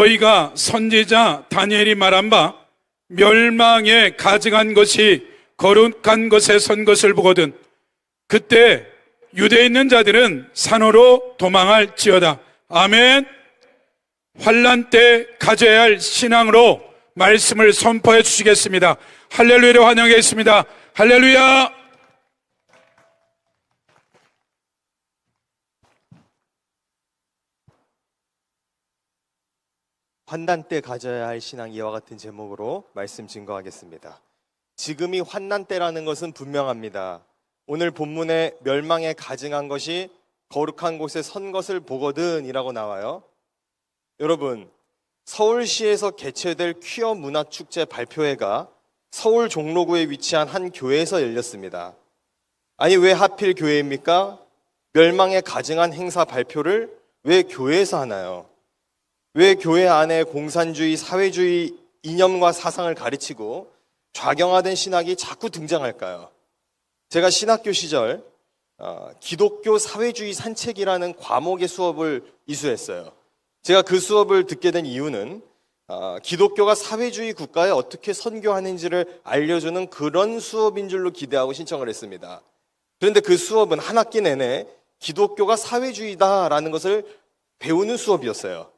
너희가 선지자 다니엘이 말한 바 멸망에 가증한 것이 거룩한 것에 선 것을 보거든 그때 유대에 있는 자들은 산으로 도망할지어다. 아멘. 환난 때 가져야 할 신앙으로 말씀을 선포해 주시겠습니다. 할렐루야를 환영하겠습니다. 할렐루야. 환난 때 가져야 할 신앙, 이와 같은 제목으로 말씀 증거하겠습니다. 지금이 환난 때라는 것은 분명합니다. 오늘 본문에 멸망에 가증한 것이 거룩한 곳에 선 것을 보거든 이라고 나와요. 여러분, 서울시에서 개최될 퀴어 문화축제 발표회가 서울 종로구에 위치한 한 교회에서 열렸습니다. 아니, 왜 하필 교회입니까? 멸망에 가증한 행사 발표를 왜 교회에서 하나요? 왜 교회 안에 공산주의, 사회주의 이념과 사상을 가르치고 좌경화된 신학이 자꾸 등장할까요? 제가 신학교 시절 기독교 사회주의 산책이라는 과목의 수업을 이수했어요. 제가 그 수업을 듣게 된 이유는 기독교가 사회주의 국가에 어떻게 선교하는지를 알려주는 그런 수업인 줄로 기대하고 신청을 했습니다. 그런데 그 수업은 한 학기 내내 기독교가 사회주의다라는 것을 배우는 수업이었어요.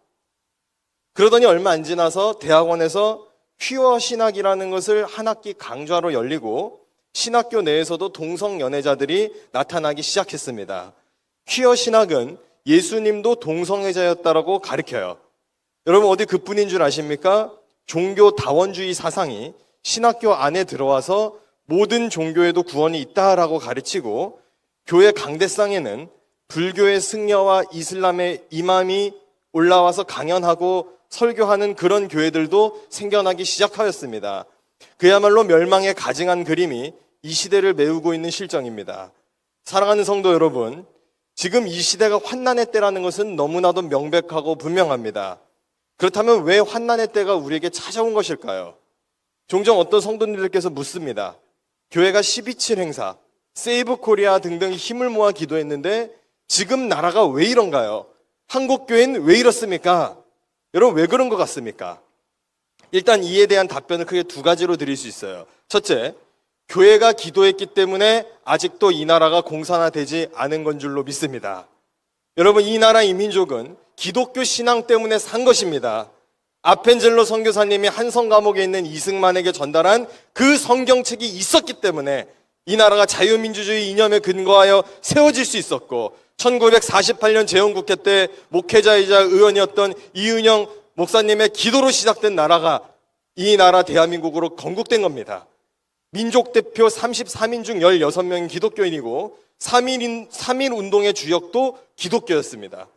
그러더니 얼마 안 지나서 대학원에서 퀴어 신학이라는 것을 한 학기 강좌로 열리고 신학교 내에서도 동성 연애자들이 나타나기 시작했습니다. 퀴어 신학은 예수님도 동성애자였다라고 가르쳐요. 여러분, 어디 그뿐인 줄 아십니까? 종교 다원주의 사상이 신학교 안에 들어와서 모든 종교에도 구원이 있다라고 가르치고 교회 강대상에는 불교의 승려와 이슬람의 이맘이 올라와서 강연하고 설교하는 그런 교회들도 생겨나기 시작하였습니다. 그야말로 멸망에 가증한 그림이 이 시대를 메우고 있는 실정입니다. 사랑하는 성도 여러분, 지금 이 시대가 환난의 때라는 것은 너무나도 명백하고 분명합니다. 그렇다면 왜 환난의 때가 우리에게 찾아온 것일까요? 종종 어떤 성도님들께서 묻습니다. 교회가 12.7 행사, 세이브 코리아 등등 힘을 모아 기도했는데 지금 나라가 왜 이런가요? 한국교회는 왜 이렇습니까? 여러분, 왜 그런 것 같습니까? 일단 이에 대한 답변을 크게 두 가지로 드릴 수 있어요. 첫째, 교회가 기도했기 때문에 아직도 이 나라가 공산화되지 않은 건 줄로 믿습니다. 여러분, 이 나라 이 민족은 기독교 신앙 때문에 산 것입니다. 아펜젤로 선교사님이 한성 감옥에 있는 이승만에게 전달한 그 성경책이 있었기 때문에 이 나라가 자유민주주의 이념에 근거하여 세워질 수 있었고 1948년 재헌국회 때 목회자이자 의원이었던 이은영 목사님의 기도로 시작된 나라가 이 나라 대한민국으로 건국된 겁니다. 민족 대표 33인 중 16명이 기독교인이고 3.1 운동의 주역도 기독교였습니다.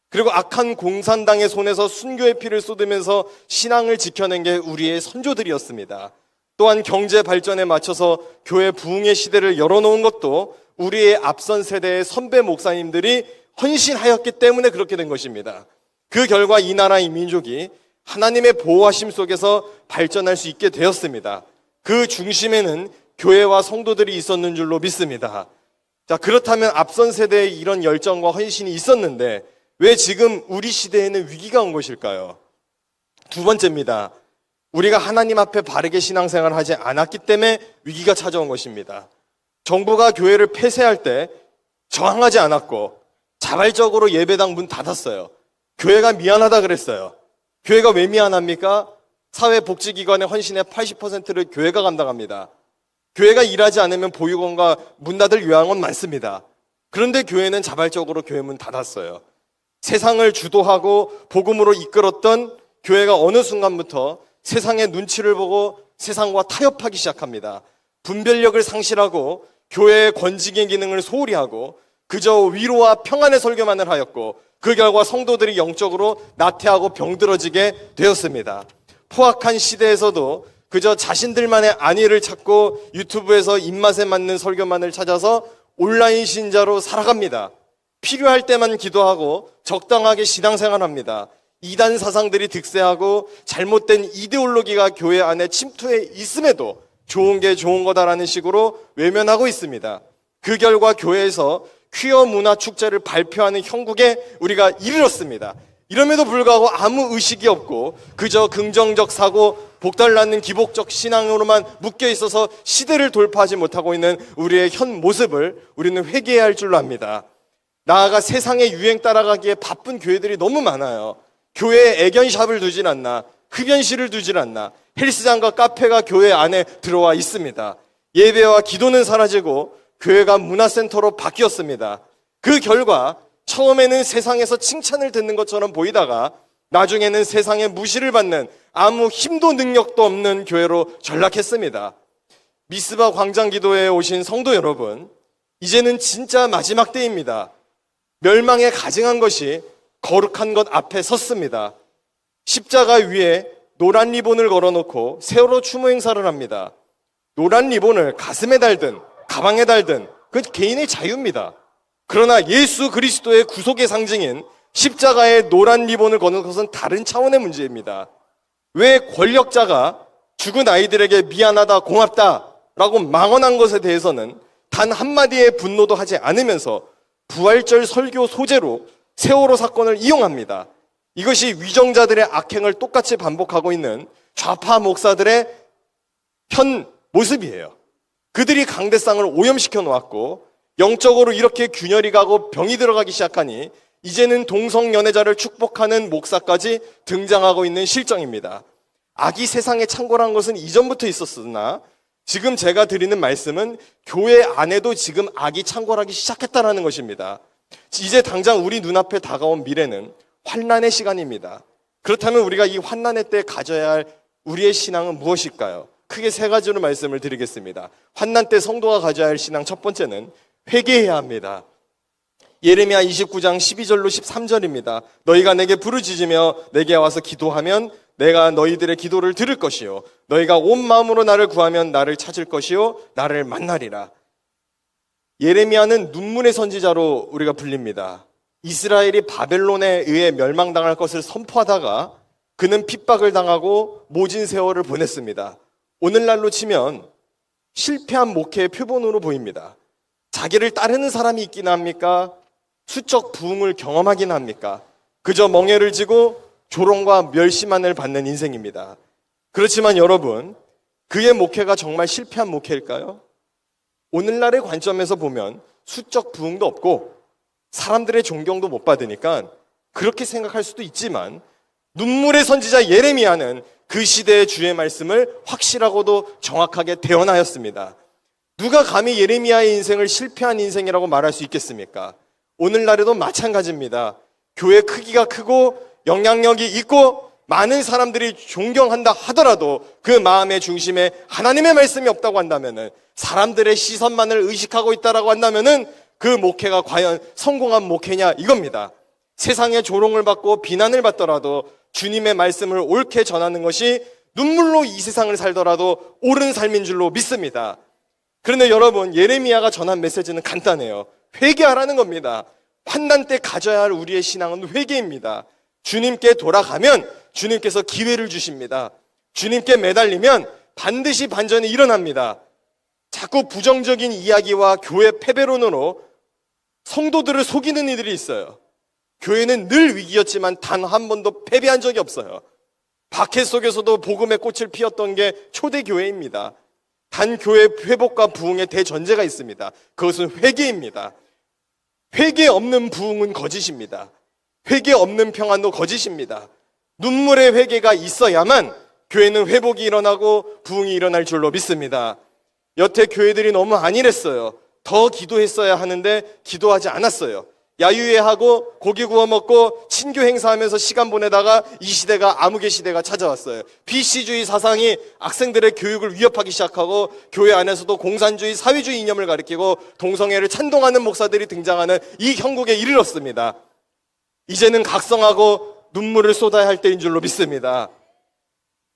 그리고 악한 공산당의 손에서 순교의 피를 쏟으면서 신앙을 지켜낸 게 우리의 선조들이었습니다. 또한 경제 발전에 맞춰서 교회 부흥의 시대를 열어놓은 것도 우리의 앞선 세대의 선배 목사님들이 헌신하였기 때문에 그렇게 된 것입니다. 그 결과 이 나라 이 민족이 하나님의 보호하심 속에서 발전할 수 있게 되었습니다. 그 중심에는 교회와 성도들이 있었는 줄로 믿습니다. 자, 그렇다면 앞선 세대에 이런 열정과 헌신이 있었는데 왜 지금 우리 시대에는 위기가 온 것일까요? 두 번째입니다. 우리가 하나님 앞에 바르게 신앙생활을 하지 않았기 때문에 위기가 찾아온 것입니다. 정부가 교회를 폐쇄할 때 저항하지 않았고 자발적으로 예배당 문 닫았어요. 교회가 미안하다 그랬어요. 교회가 왜 미안합니까? 사회복지기관의 헌신의 80%를 교회가 감당합니다. 교회가 일하지 않으면 보육원과 문 닫을 요양원 많습니다. 그런데 교회는 자발적으로 교회 문 닫았어요. 세상을 주도하고 복음으로 이끌었던 교회가 어느 순간부터 세상의 눈치를 보고 세상과 타협하기 시작합니다. 분별력을 상실하고 교회의 권징의 기능을 소홀히 하고 그저 위로와 평안의 설교만을 하였고 그 결과 성도들이 영적으로 나태하고 병들어지게 되었습니다. 포악한 시대에서도 그저 자신들만의 안위를 찾고 유튜브에서 입맛에 맞는 설교만을 찾아서 온라인 신자로 살아갑니다. 필요할 때만 기도하고 적당하게 신앙생활합니다. 이단 사상들이 득세하고 잘못된 이데올로기가 교회 안에 침투해 있음에도 좋은 게 좋은 거다라는 식으로 외면하고 있습니다. 그 결과 교회에서 퀴어 문화 축제를 발표하는 형국에 우리가 이르렀습니다. 이럼에도 불구하고 아무 의식이 없고 그저 긍정적 사고, 복달을 낳는 기복적 신앙으로만 묶여 있어서 시대를 돌파하지 못하고 있는 우리의 현 모습을 우리는 회개해야 할 줄로 압니다. 나아가 세상의 유행 따라가기에 바쁜 교회들이 너무 많아요. 교회에 애견샵을 두질 않나, 흡연실을 두질 않나, 헬스장과 카페가 교회 안에 들어와 있습니다. 예배와 기도는 사라지고 교회가 문화센터로 바뀌었습니다. 그 결과 처음에는 세상에서 칭찬을 듣는 것처럼 보이다가 나중에는 세상의 무시를 받는 아무 힘도 능력도 없는 교회로 전락했습니다. 미스바 광장 기도회에 오신 성도 여러분, 이제는 진짜 마지막 때입니다. 멸망에 가증한 것이 거룩한 것 앞에 섰습니다. 십자가 위에 노란 리본을 걸어놓고 세월호 추모 행사를 합니다. 노란 리본을 가슴에 달든 가방에 달든 그건 개인의 자유입니다. 그러나 예수 그리스도의 구속의 상징인 십자가에 노란 리본을 거는 것은 다른 차원의 문제입니다. 왜 권력자가 죽은 아이들에게 미안하다, 고맙다 라고 망언한 것에 대해서는 단 한마디의 분노도 하지 않으면서 부활절 설교 소재로 세월호 사건을 이용합니다. 이것이 위정자들의 악행을 똑같이 반복하고 있는 좌파 목사들의 현 모습이에요. 그들이 강대상을 오염시켜 놓았고 영적으로 이렇게 균열이 가고 병이 들어가기 시작하니 이제는 동성연애자를 축복하는 목사까지 등장하고 있는 실정입니다. 악이 세상에 창궐한 것은 이전부터 있었으나 지금 제가 드리는 말씀은 교회 안에도 지금 악이 창궐하기 시작했다는 것입니다. 이제 당장 우리 눈앞에 다가온 미래는 환난의 시간입니다. 그렇다면 우리가 이 환난의 때 가져야 할 우리의 신앙은 무엇일까요? 크게 세 가지로 말씀을 드리겠습니다. 환난 때 성도가 가져야 할 신앙 첫 번째는 회개해야 합니다. 예레미야 29장 12절로 13절입니다. 너희가 내게 부르짖으며 내게 와서 기도하면 내가 너희들의 기도를 들을 것이요 너희가 온 마음으로 나를 구하면 나를 찾을 것이요 나를 만나리라. 예레미야는 눈물의 선지자로 우리가 불립니다. 이스라엘이 바벨론에 의해 멸망당할 것을 선포하다가 그는 핍박을 당하고 모진 세월을 보냈습니다. 오늘날로 치면 실패한 목회의 표본으로 보입니다. 자기를 따르는 사람이 있긴 합니까? 수적 부흥을 경험하긴 합니까? 그저 멍에를 지고 조롱과 멸시만을 받는 인생입니다. 그렇지만 여러분, 그의 목회가 정말 실패한 목회일까요? 오늘날의 관점에서 보면 수적 부흥도 없고 사람들의 존경도 못 받으니까 그렇게 생각할 수도 있지만 눈물의 선지자 예레미야는 그 시대의 주의 말씀을 확실하고도 정확하게 대언하였습니다. 누가 감히 예레미야의 인생을 실패한 인생이라고 말할 수 있겠습니까? 오늘날에도 마찬가지입니다. 교회 크기가 크고 영향력이 있고 많은 사람들이 존경한다 하더라도 그 마음의 중심에 하나님의 말씀이 없다고 한다면은, 사람들의 시선만을 의식하고 있다라고 한다면은 그 목회가 과연 성공한 목회냐 이겁니다. 세상의 조롱을 받고 비난을 받더라도 주님의 말씀을 옳게 전하는 것이 눈물로 이 세상을 살더라도 옳은 삶인 줄로 믿습니다. 그런데 여러분, 예레미야가 전한 메시지는 간단해요. 회개하라는 겁니다. 환난 때 가져야 할 우리의 신앙은 회개입니다. 주님께 돌아가면 주님께서 기회를 주십니다. 주님께 매달리면 반드시 반전이 일어납니다. 자꾸 부정적인 이야기와 교회 패배론으로 성도들을 속이는 이들이 있어요. 교회는 늘 위기였지만 단 한 번도 패배한 적이 없어요. 박해 속에서도 복음의 꽃을 피웠던 게 초대교회입니다. 단 교회 회복과 부흥의 대전제가 있습니다. 그것은 회개입니다. 회개 없는 부흥은 거짓입니다. 회개 없는 평안도 거짓입니다. 눈물의 회개가 있어야만 교회는 회복이 일어나고 부흥이 일어날 줄로 믿습니다. 여태 교회들이 너무 안일했어요. 더 기도했어야 하는데 기도하지 않았어요. 야유회하고 고기 구워 먹고 친교 행사하면서 시간 보내다가 이 시대가 암흑의 시대가 찾아왔어요. BC주의 사상이 학생들의 교육을 위협하기 시작하고 교회 안에서도 공산주의, 사회주의 이념을 가리키고 동성애를 찬동하는 목사들이 등장하는 이 형국에 이르렀습니다. 이제는 각성하고 눈물을 쏟아야 할 때인 줄로 믿습니다.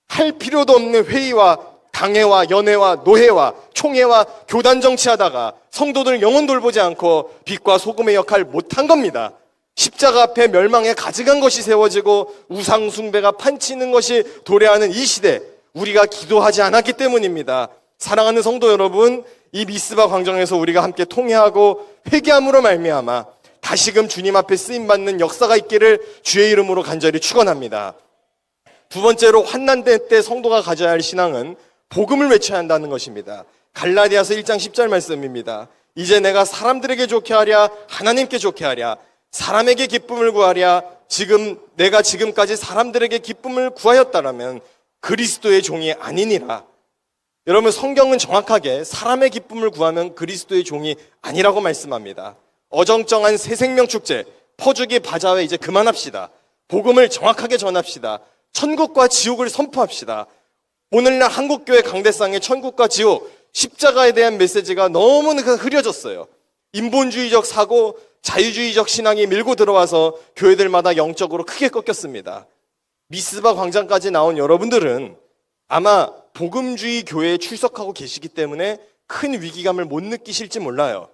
할 필요도 없는 회의와 당회와 연회와 노회와 총회와 교단 정치하다가 성도들 영혼 돌보지 않고 빛과 소금의 역할 못한 겁니다. 십자가 앞에 멸망에 가증한 것이 세워지고 우상 숭배가 판치는 것이 도래하는 이 시대, 우리가 기도하지 않았기 때문입니다. 사랑하는 성도 여러분, 이 미스바 광장에서 우리가 함께 통회하고 회개함으로 말미암아 다시금 주님 앞에 쓰임받는 역사가 있기를 주의 이름으로 간절히 축원합니다. 두 번째로 환난때 때 성도가 가져야 할 신앙은 복음을 외쳐야 한다는 것입니다. 갈라디아서 1장 10절 말씀입니다. 이제 내가 사람들에게 좋게 하랴 하나님께 좋게 하랴 사람에게 기쁨을 구하랴 내가 지금까지 사람들에게 기쁨을 구하였다라면 그리스도의 종이 아니니라. 여러분, 성경은 정확하게 사람의 기쁨을 구하면 그리스도의 종이 아니라고 말씀합니다. 어정쩡한 새 생명 축제, 퍼주기 바자회 이제 그만합시다. 복음을 정확하게 전합시다. 천국과 지옥을 선포합시다. 오늘날 한국교회 강대상의 천국과 지옥, 십자가에 대한 메시지가 너무 흐려졌어요. 인본주의적 사고, 자유주의적 신앙이 밀고 들어와서 교회들마다 영적으로 크게 꺾였습니다. 미스바 광장까지 나온 여러분들은 아마 복음주의 교회에 출석하고 계시기 때문에 큰 위기감을 못 느끼실지 몰라요.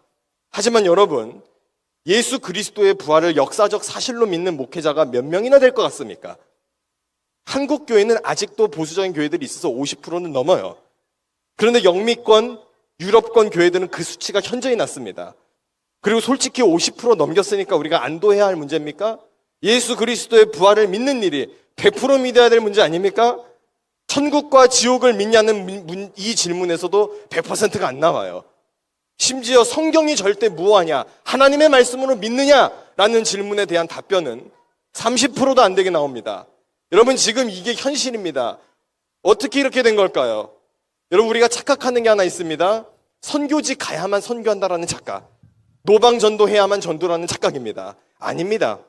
하지만 여러분, 예수 그리스도의 부활을 역사적 사실로 믿는 목회자가 몇 명이나 될 것 같습니까? 한국 교회는 아직도 보수적인 교회들이 있어서 50%는 넘어요. 그런데 영미권, 유럽권 교회들은 그 수치가 현저히 낮습니다. 그리고 솔직히 50% 넘겼으니까 우리가 안도해야 할 문제입니까? 예수 그리스도의 부활을 믿는 일이 100% 믿어야 될 문제 아닙니까? 천국과 지옥을 믿냐는 이 질문에서도 100%가 안 나와요. 심지어 성경이 절대 무효하냐, 하나님의 말씀으로 믿느냐라는 질문에 대한 답변은 30%도 안 되게 나옵니다. 여러분, 지금 이게 현실입니다. 어떻게 이렇게 된 걸까요? 여러분, 우리가 착각하는 게 하나 있습니다. 선교지 가야만 선교한다라는 착각, 노방전도해야만 전도라는 착각입니다. 아닙니다.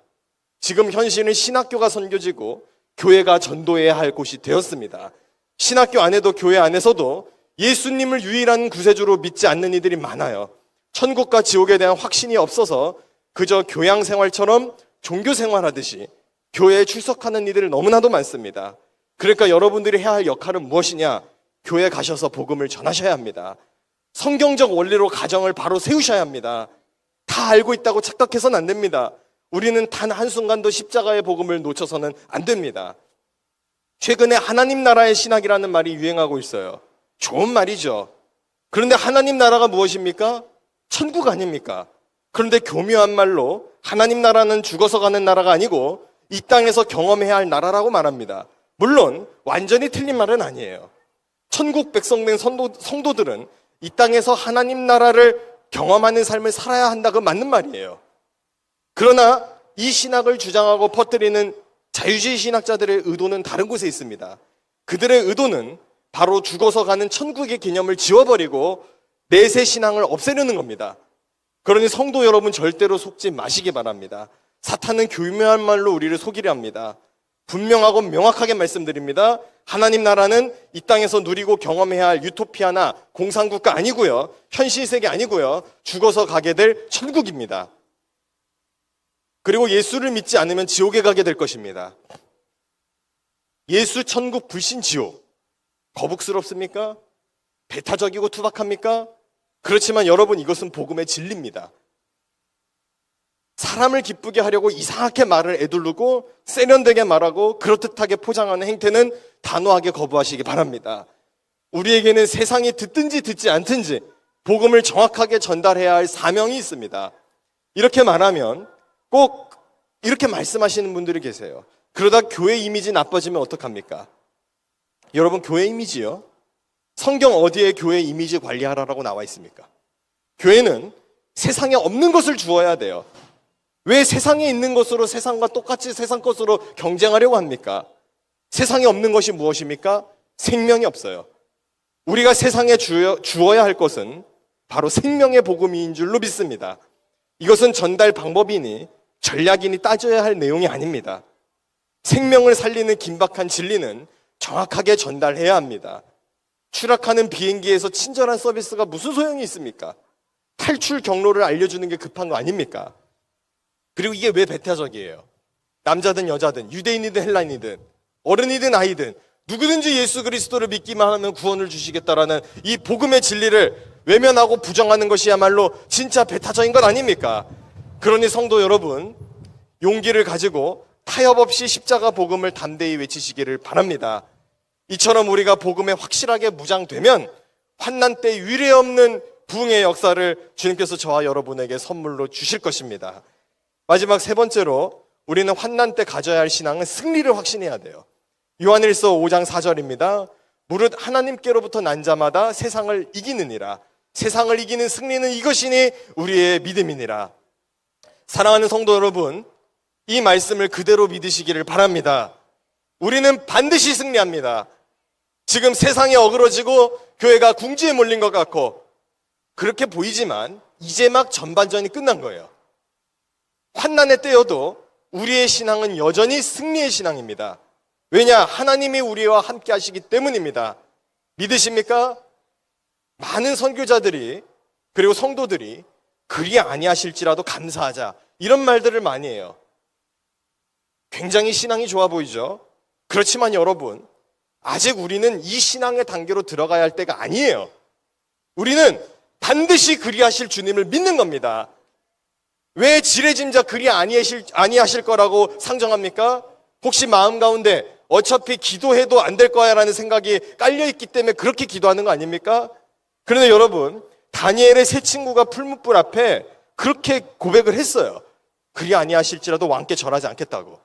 지금 현실은 신학교가 선교지고 교회가 전도해야 할 곳이 되었습니다. 신학교 안에도 교회 안에서도 예수님을 유일한 구세주로 믿지 않는 이들이 많아요. 천국과 지옥에 대한 확신이 없어서 그저 교양생활처럼 종교생활하듯이 교회에 출석하는 이들이 너무나도 많습니다. 그러니까 여러분들이 해야 할 역할은 무엇이냐? 교회 가셔서 복음을 전하셔야 합니다. 성경적 원리로 가정을 바로 세우셔야 합니다. 다 알고 있다고 착각해서는 안 됩니다. 우리는 단 한순간도 십자가의 복음을 놓쳐서는 안 됩니다. 최근에 하나님 나라의 신학이라는 말이 유행하고 있어요. 좋은 말이죠. 그런데 하나님 나라가 무엇입니까? 천국 아닙니까? 그런데 교묘한 말로 하나님 나라는 죽어서 가는 나라가 아니고 이 땅에서 경험해야 할 나라라고 말합니다. 물론 완전히 틀린 말은 아니에요. 천국 백성된 성도들은 이 땅에서 하나님 나라를 경험하는 삶을 살아야 한다고 맞는 말이에요. 그러나 이 신학을 주장하고 퍼뜨리는 자유주의 신학자들의 의도는 다른 곳에 있습니다. 그들의 의도는 바로 죽어서 가는 천국의 개념을 지워버리고 내세 신앙을 없애려는 겁니다. 그러니 성도 여러분, 절대로 속지 마시기 바랍니다. 사탄은 교묘한 말로 우리를 속이려 합니다. 분명하고 명확하게 말씀드립니다. 하나님 나라는 이 땅에서 누리고 경험해야 할 유토피아나 공산국가 아니고요, 현실세계 아니고요, 죽어서 가게 될 천국입니다. 그리고 예수를 믿지 않으면 지옥에 가게 될 것입니다. 예수 천국 불신 지옥, 거북스럽습니까? 배타적이고 투박합니까? 그렇지만 여러분, 이것은 복음의 진리입니다. 사람을 기쁘게 하려고 이상하게 말을 에두르고 세련되게 말하고 그렇듯하게 포장하는 행태는 단호하게 거부하시기 바랍니다. 우리에게는 세상이 듣든지 듣지 않든지 복음을 정확하게 전달해야 할 사명이 있습니다. 이렇게 말하면 꼭 이렇게 말씀하시는 분들이 계세요. 그러다 교회 이미지 나빠지면 어떡합니까? 여러분, 교회 이미지요? 성경 어디에 교회 이미지 관리하라라고 나와 있습니까? 교회는 세상에 없는 것을 주어야 돼요. 왜 세상에 있는 것으로 세상과 똑같이 세상 것으로 경쟁하려고 합니까? 세상에 없는 것이 무엇입니까? 생명이 없어요. 우리가 세상에 주어야 할 것은 바로 생명의 복음인 줄로 믿습니다. 이것은 전달 방법이니 전략이니 따져야 할 내용이 아닙니다. 생명을 살리는 긴박한 진리는 정확하게 전달해야 합니다. 추락하는 비행기에서 친절한 서비스가 무슨 소용이 있습니까? 탈출 경로를 알려주는 게 급한 거 아닙니까? 그리고 이게 왜 배타적이에요? 남자든 여자든 유대인이든 헬라인이든 어른이든 아이든 누구든지 예수 그리스도를 믿기만 하면 구원을 주시겠다라는 이 복음의 진리를 외면하고 부정하는 것이야말로 진짜 배타적인 것 아닙니까? 그러니 성도 여러분, 용기를 가지고 타협 없이 십자가 복음을 담대히 외치시기를 바랍니다. 이처럼 우리가 복음에 확실하게 무장되면 환난 때 유례없는 부흥의 역사를 주님께서 저와 여러분에게 선물로 주실 것입니다. 마지막 세 번째로 우리는 환난 때 가져야 할 신앙은 승리를 확신해야 돼요. 요한일서 5장 4절입니다. 무릇 하나님께로부터 난 자마다 세상을 이기느니라. 세상을 이기는 승리는 이것이니 우리의 믿음이니라. 사랑하는 성도 여러분, 이 말씀을 그대로 믿으시기를 바랍니다. 우리는 반드시 승리합니다. 지금 세상에 어그러지고 교회가 궁지에 몰린 것 같고 그렇게 보이지만 이제 막 전반전이 끝난 거예요. 환난의 때여도 우리의 신앙은 여전히 승리의 신앙입니다. 왜냐? 하나님이 우리와 함께 하시기 때문입니다. 믿으십니까? 많은 선교자들이 그리고 성도들이 그리 아니하실지라도 감사하자 이런 말들을 많이 해요. 굉장히 신앙이 좋아 보이죠? 그렇지만 여러분, 아직 우리는 이 신앙의 단계로 들어가야 할 때가 아니에요. 우리는 반드시 그리하실 주님을 믿는 겁니다. 왜 지레짐작 그리 아니하실 거라고 상정합니까? 혹시 마음 가운데 어차피 기도해도 안 될 거야 라는 생각이 깔려있기 때문에 그렇게 기도하는 거 아닙니까? 그런데 여러분, 다니엘의 세 친구가 풀무불 앞에 그렇게 고백을 했어요. 그리 아니하실지라도 왕께 절하지 않겠다고.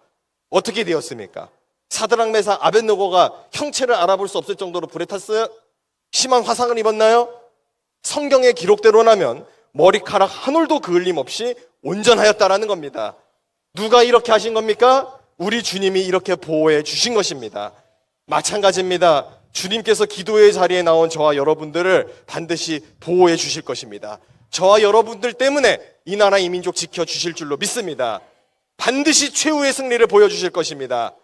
어떻게 되었습니까? 사드락 메삭 아벳느고가 형체를 알아볼 수 없을 정도로 불에 탔어요? 심한 화상을 입었나요? 성경의 기록대로라면 머리카락 한 올도 그을림 없이 온전하였다라는 겁니다. 누가 이렇게 하신 겁니까? 우리 주님이 이렇게 보호해 주신 것입니다. 마찬가지입니다. 주님께서 기도의 자리에 나온 저와 여러분들을 반드시 보호해 주실 것입니다. 저와 여러분들 때문에 이 나라 이 민족 지켜주실 줄로 믿습니다. 반드시 최후의 승리를 보여주실 것입니다.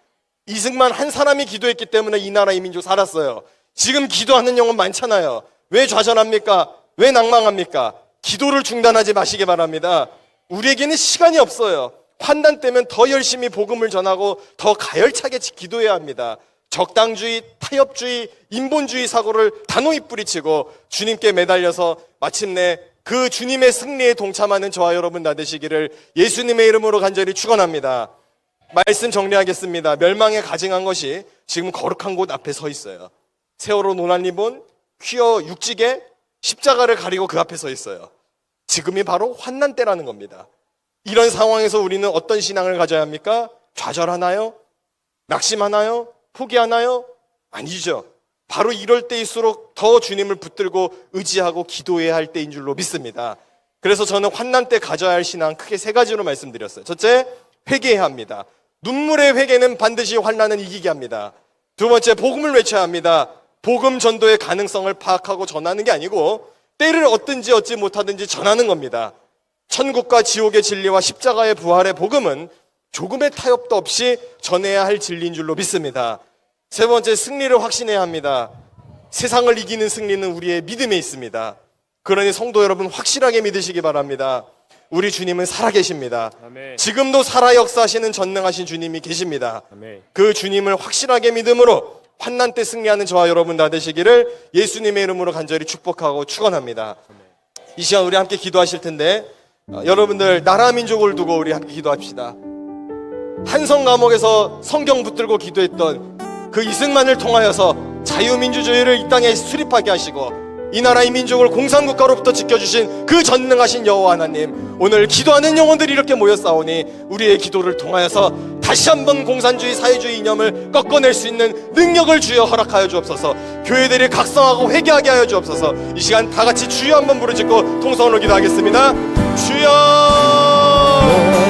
이승만 한 사람이 기도했기 때문에 이 나라 이 민족 살았어요. 지금 기도하는 영혼 많잖아요. 왜 좌절합니까? 왜 낭망합니까? 기도를 중단하지 마시기 바랍니다. 우리에게는 시간이 없어요. 환난 때면 더 열심히 복음을 전하고 더 가열차게 기도해야 합니다. 적당주의, 타협주의, 인본주의 사고를 단호히 뿌리치고 주님께 매달려서 마침내 그 주님의 승리에 동참하는 저와 여러분 다 되시기를 예수님의 이름으로 간절히 축원합니다. 말씀 정리하겠습니다. 멸망에 가증한 것이 지금 거룩한 곳 앞에 서 있어요. 세월호 노란 리본, 퀴어 육지계, 십자가를 가리고 그 앞에 서 있어요. 지금이 바로 환난 때라는 겁니다. 이런 상황에서 우리는 어떤 신앙을 가져야 합니까? 좌절하나요? 낙심하나요? 포기하나요? 아니죠. 바로 이럴 때일수록 더 주님을 붙들고 의지하고 기도해야 할 때인 줄로 믿습니다. 그래서 저는 환난 때 가져야 할 신앙 크게 세 가지로 말씀드렸어요. 첫째, 회개해야 합니다. 눈물의 회개는 반드시 환난을 이기게 합니다. 두 번째, 복음을 외쳐야 합니다. 복음 전도의 가능성을 파악하고 전하는 게 아니고 때를 얻든지 얻지 못하든지 전하는 겁니다. 천국과 지옥의 진리와 십자가의 부활의 복음은 조금의 타협도 없이 전해야 할 진리인 줄로 믿습니다. 세 번째, 승리를 확신해야 합니다. 세상을 이기는 승리는 우리의 믿음에 있습니다. 그러니 성도 여러분 확실하게 믿으시기 바랍니다. 우리 주님은 살아계십니다. 아멘. 지금도 살아 역사하시는 전능하신 주님이 계십니다. 아멘. 그 주님을 확실하게 믿음으로 환난 때 승리하는 저와 여러분 다 되시기를 예수님의 이름으로 간절히 축복하고 축원합니다. 이 시간 우리 함께 기도하실 텐데 여러분들 나라 민족을 두고 우리 함께 기도합시다. 한성 감옥에서 성경 붙들고 기도했던 그 이승만을 통하여서 자유민주주의를 이 땅에 수립하게 하시고 이 나라 이 민족을 공산국가로부터 지켜주신 그 전능하신 여호와 하나님, 오늘 기도하는 영혼들이 이렇게 모여싸우니 우리의 기도를 통하여서 다시 한번 공산주의 사회주의 이념을 꺾어낼 수 있는 능력을 주여 허락하여 주옵소서. 교회들이 각성하고 회개하게 하여 주옵소서. 이 시간 다 같이 주여 한번 부르짖고 통성으로 기도하겠습니다. 주여.